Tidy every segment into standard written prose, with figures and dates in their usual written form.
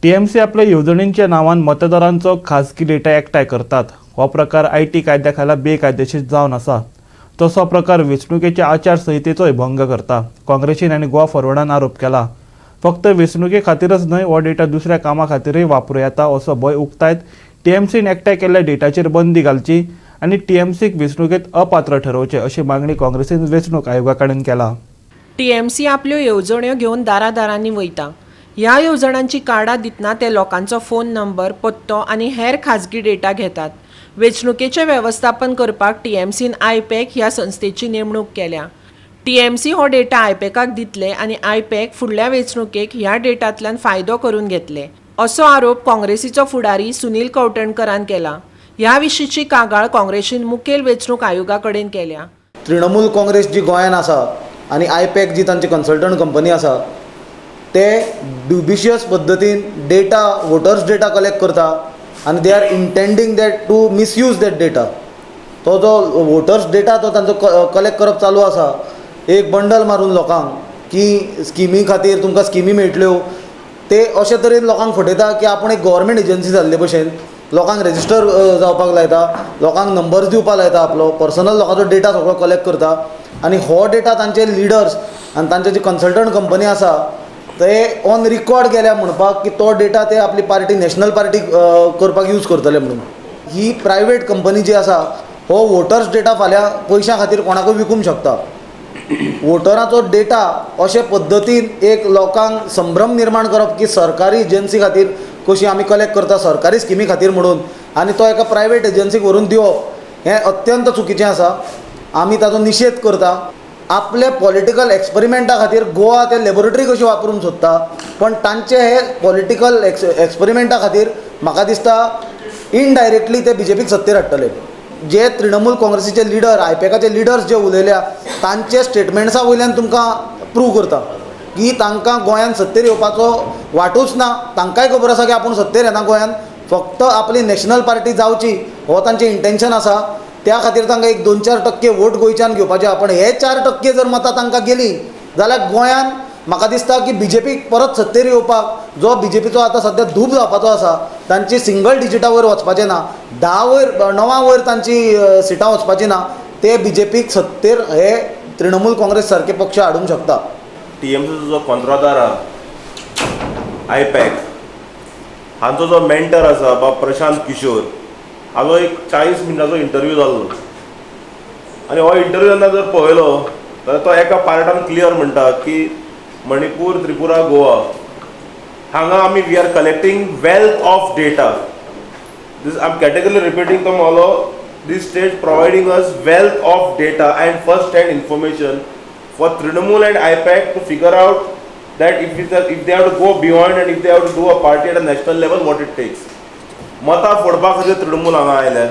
TMC आपल्या येवजणींच्या नावान मतदारांचो खासगी डेटा एकठांय करतात. हो प्रकार आयटी कायद्या खाला बेकायदेशीर जावन आसा. तसो प्रकार वेंचणुकेच्या आचारसंहितेचोय भंग करता. काँग्रेसीन आनी गोवा फॉरवर्डान आरोप केला. फक्त वेंचणुके खातीरच न्हय, हो डेटा दुसऱ्या कामां खातीरय वापरूं येता असो भंय उक्तायत. टीएमसीन एकठांय केल्ल्या डेटाचेर बंदी घालची आनी टीएमसीक वेंचणुकेंत अपात्र ठरवचें अशी मागणी काँग्रेसीन वेंचणूक आयोगा कडेन केला. टीएमसी आपल्यो येवजण्यो घेवन दारादारांनी वयता. ह्या येवजणांची कार्डां दितना ते लोकांचो फोन नंबर, पत्तो आनी हेर खाजगी डेटा घेतात. वेंचणुकेचें वेवस्थापन करपाक टीएमसीन आयपॅक ह्या संस्थेची नेमणूक केल्या. टीएमसी हो डेटा आयपॅकाक दितले आनी आयपॅक फुडल्या वेंचणुकेक ह्या डेटांतल्यान फायदो करून घेतले असो आरोप काँग्रेसीचो फुडारी सुनील कवठणकरान केला. ह्या विशींची कागाळ काँग्रेसीन मुखेल वेंचणूक आयोगा कडेन केल्या. तृणमूल काँग्रेस जी गोंयांत आसा आनी आयपॅक जी तांची कन्सल्टंट कंपनी आसा ते ड्युबिशियस पद्दतीन डेटा, वोटर्स डेटा कलेक्ट करता आनी they are intending that to misuse that data. तो जो वोटर्स डेटा तो तांचो कलेक्ट करप चालू आसा. एक बंडल मारून लोकांक की स्किमी खातीर तुमकां स्किमी मेळटल्यो, ते अशे तरेन लोकांक फटयता की आपूण एक गव्हर्मेंट एजन्सी जाल्ले भशेन लोकांक रेजिस्टर जावपाक लायता, लोकांक नंबर्स दिवपाक लायता, आपलो पर्सनल लोकांचो डेटा सगळो कलेक्ट करता आनी हो डेटा तांचे लिडर्स आनी तांचे जी कन्सल्टंट कंपनी आसा ते ऑन रिकॉर्ड गेल्या म्हणपाक की तो डेटा ते आपली पार्टी नॅशनल पार्टी करपाक यूज करतले म्हणून. ही प्रायवेट कंपनी जी आसा हो वोटर्स डेटा फाल्यां पयशां खातीर कोणाकूय विकूंक शकता. वोटरांचो डेटा अशे पद्दतीन एक लोकांक संभ्रम निर्माण करप की सरकारी एजन्सी खातीर कशी आमी कलेक्ट करता, सरकारी स्किमी खातीर म्हणून, आनी तो एका प्रायवेट एजन्सीक व्हरून दिवप हें अत्यंत चुकीचें आसा. आमी ताचो निशेध करता. आपले पॉलिटिकल एक्सपेरिमेंटा खातीर गोवा ते लॅबोरेटरी कशी वापरूंक सोदता, पण तांचे हे पॉलिटिकल एक्सपेरिमेंटा खातीर म्हाका दिसता इनडायरेक्टली ते बीजेपीक सत्तेर हाडटले. जे तृणमूल काँग्रेसीचे लिडर, आयपॅकाचे लिडर्स जे उलयल्या तांचे स्टेटमेंट्सा वयल्यान तुमकां प्रूव करता की तांकां गोंयांत सत्तेर येवपाचो वाटूच ना. तांकांय खबर आसा की आपूण सत्तेर येना गोंयांत, फक्त आपली नॅशनल पार्टी जावची हो तांचें इंटेन्शन आसा. त्या खातीर तांकां 1-2-4% वोट गोंयच्यान घेवपाचे. पण हे 4% जर मतां तांकां गेली जाल्यार गोंयांत म्हाका दिसता की बीजेपीक परत सत्तेर येवपाक, जो बीजेपीचो आतां सद्या धूप जावपाचो आसा, तांची सिंगल डिजिटा वयर वचपाचें ना, 9 वयर तांची सिटां वचपाची ना. ते बीजेपीक सत्तेर हे तृणमूल काँग्रेस सारके पक्ष हाडूंक शकता. टीएमसीचो जो कंत्राटदार आहा आयपॅक हांचो जो मेंटर आसा बाब प्रशांत किशोर, हाजो एक 40 मिनटाचो इंटरव्यू जाल्लो आनी हो इंटरव्यू जेन्ना जर पळयलो जाल्यार तो एका पार्टान क्लियर म्हणटा की मणिपूर, त्रिपुरा, गोवा हांगा आमी we are collecting wealth of data. This I am category repeating तो म्हणलो, this state providing us wealth of data and first hand information for Trinamool and IPAC to figure out that if they have to go beyond and if they have to do a party at a national level, what it takes. मता फोडपा खातीर तृणमूल हांगा आयले.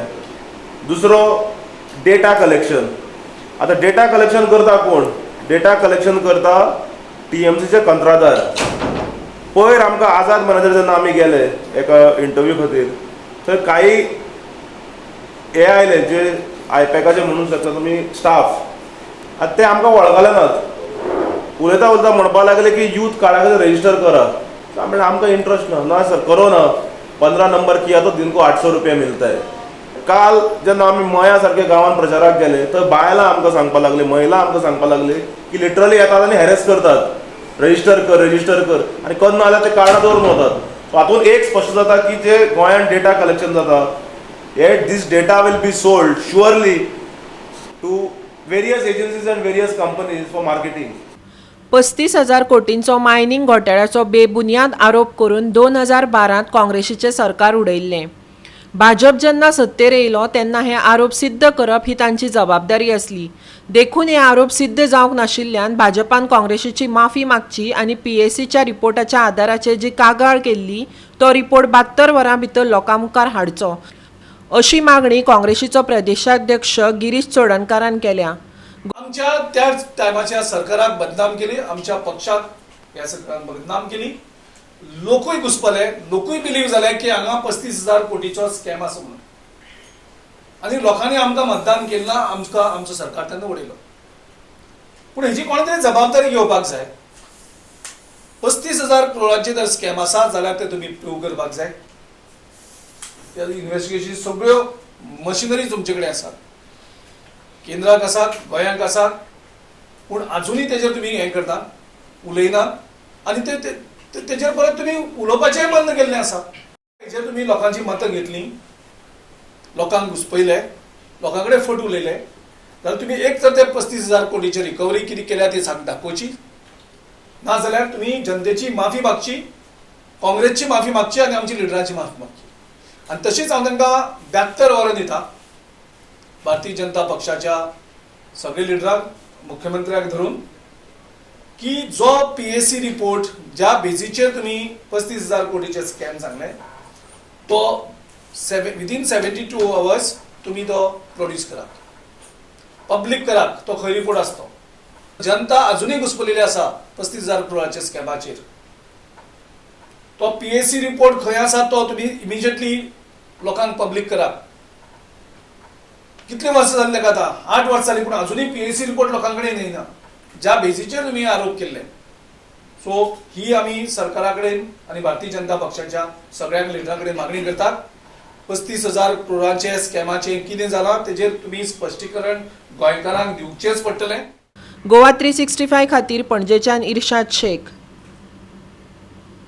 दुसरो data collection. आतां data collection करता कोण? Data collection करता टीएमसीचे कंत्राटदार. पयर आमकां आझाद मॅनेजर जेन्ना आमी गेले एका इंटरव्यू खातीर, थंय काही हे आयले जे आयपॅकाचे म्हणून शकता तुमी स्टाफ, आतां ते आमकां वळखले नात. उलयता म्हणपाक लागले की यूथ कार्डा खातीर रजिस्टर करा. म्हणजे आमकां इंटरेस्ट ना सर, करो ना, 15 नंबर किया तो दिन को 800 रुपया मिलता है. काल जेन्ना आमी मया सारके गांवांत प्रचाराक गेले थंय बायलां आमकां सांगपाक लागले, महिला आमकां सांगपाक लागले की लिटरली येतात आनी हॅरेस करतात, रजिस्टर कर आनी करना जाल्यार ते कार्डां दवरून वतात. सो हातूंत एक स्पश्ट जाता की जे गोंयांत डेटा कलेक्शन जाता हे this data will be sold surely to various agencies and various companies for marketing. 35,000 कोटींचो मायनिंग घोटाळ्याचो बेबुनियाद आरोप करून 2012त काँग्रेसीचें सरकार उडयल्लें. भाजप जेन्ना सत्तेर येयलो तेन्ना हे आरोप सिद्ध करप ही तांची जबाबदारी आसली. देखून हे आरोप सिद्ध जावंक नाशिल्ल्यान भाजपान काँग्रेसीची माफी मागची आनी पीएसीच्या रिपोर्टाच्या आदाराचेर जी कागाळ केल्ली तो रिपोर्ट 72 वरां भितर लोकां मुखार हाडचो अशी मागणी काँग्रेसीचो प्रदेशाध्यक्ष गिरीश चोडणकारान केल्या. आमच्या त्या टायमाच्या सरकाराक बदनाम केली, आमच्या पक्षाक ह्या सरकारान बदनाम केली. लोकूय घुसपले, लोकूय बिलीव जाले की हांगा 35,000 कोटीचो स्कॅम आसा म्हणून, आनी लोकांनी आमकां मतदान केलें ना, आमचो सरकार तेन्ना उडयलो. पूण हेची कोणे तरी जबाबदारी घेवपाक जाय. 35,000 करोडांचे जर स्कॅम आसा जाल्यार ते तुम्ही प्रूव करपाक जाय. त्या इन्व्हेस्टिगेशन सगळ्यो मशिनरी तुमचे कडेन आसात, केंद्राक आसात, गोंयांक आसात, पूण अजूनही तेजेर तुम्ही हें करता, उलयना आनी तेजेर परत तुम्ही उलोवपाचेंय बंद केल्लें आसा. हेजेर तुम्ही लोकांची मतां घेतली, लोकांक घुसपयले, लोकां कडेन फट उलयले, जाल्यार तुम्ही एक तर ते 35,000 कोटीची रिकवरी कितें केल्या ती दाखोवची, नाजाल्यार तुम्ही जनतेची माफी मागची, काँग्रेसची माफी मागची आनी आमची लिडरांची माफी मागची. आनी तशीच हांव तांकां 72 वरां दिता भारतीय जनता पक्षाच्या सगळे लिडरांक, मुख्यमंत्र्याक धरून, की जो PSC रिपोर्ट ज्या बेजीचेर तुम्ही 35,000 कोटीचे स्कॅम सांगले तो विदिन 72 hours तुम्ही तो प्रोड्यूस करात, पब्लीक करात, तो खंय रिपोर्ट आसतो. जनता अजूनही घुसपलेली आसा 35,000 करोडाच्या स्कॅमाचेर. तो PSC रिपोर्ट खंय आसा तो तुम्ही इमिजिएटली लोकांक पब्लीक करात. कितले वर्ष जाल्ले का आता? 8 वर्ष जाली, पूण अजूनही PSC रिपोर्ट लोकांकडे येयना, ज्या बेजीचेर तुम्ही आरोप केले. सो ही आम्ही सरकाराकडेन आणि भारतीय जनता पक्षाच्या सगळ्या लिडरांकडेन मागणी करतात. 35,000 करोडांचे स्कॅमाचे कितें जालां तेजेर तुम्ही स्पश्टीकरण गोंयकारांक दिवचेच पडटलें. गोवा 365 खातीर पणजेच्यान इर्शाद शेख.